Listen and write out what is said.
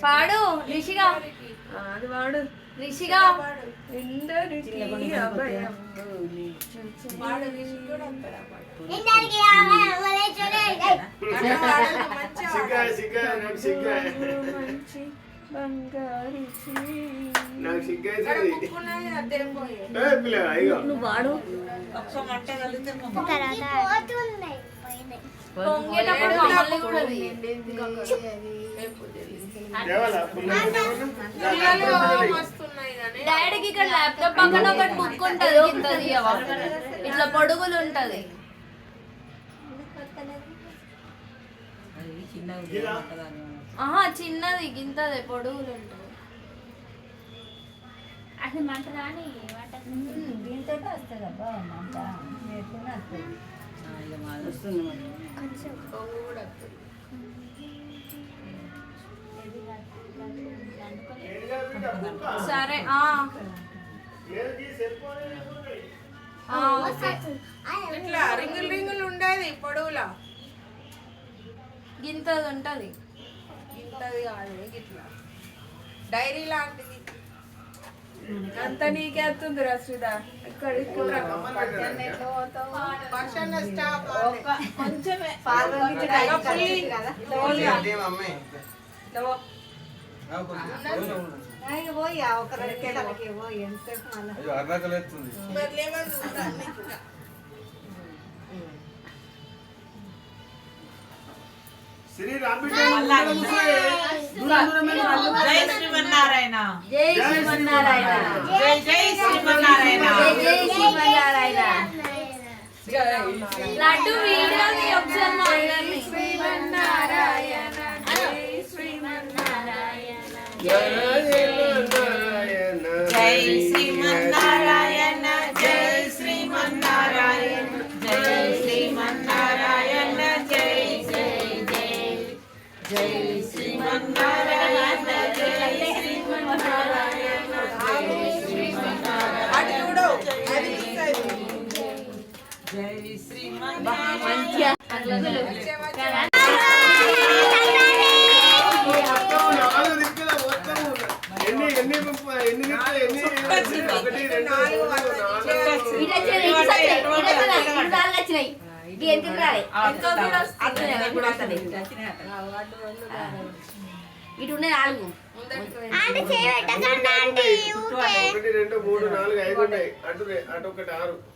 పాడు రిషిగా అది వాడు రిషిగా నువ్వు వాడు డాడీకి ఇక్కడ ల్యాప్టాప్ పక్కన ఒకటి బుక్ ఉంటది ఇట్లా పొడుగులు ఉంటది. ఆహా చిన్నది గింతది పొడుగులు ఉంటది. అసలు మంట రాని దీంతో వస్తుంది అబ్బా మంట నేర్చుకుని వస్తుంది. సరే ఇట్లా రింగులు రింగులు ఉండేది పొడవులా గింతది ఉంటది. ఇంతది కాదు ఇట్లా డైరీ లాంటిది అంత నీకే వస్తుంది రసుదా. కొంచెమే పోయి ఒక 2 గంటలకి పోయి ఎంతసేపు శ్రీ రామ్ జై శ్రీమన్నారాయణ జై శ్రీమన్నారాయణ జై జై శ్రీమన్నారాయణ జై శ్రీమన్నారాయణ. లడ్డు వీడియోని ఒకసారి మాట్లాడండి. శ్రీమన్నారాయణ జై శ్రీమన్నారాయణ జై శ్రీమన్నారాయణ జై శ్రీమన్నారాయణ జై శ్రీమన్నారాయణ జై జై జై జై శ్రీమన్నారాయణ జై శ్రీమన్నారాయణ జై శ్రీమన్నారాయణ జై శ్రీమన్నారాయణ. ఇటు 4 1 2 3 4 5 ఉన్నాయి. అటు ఒకటి 6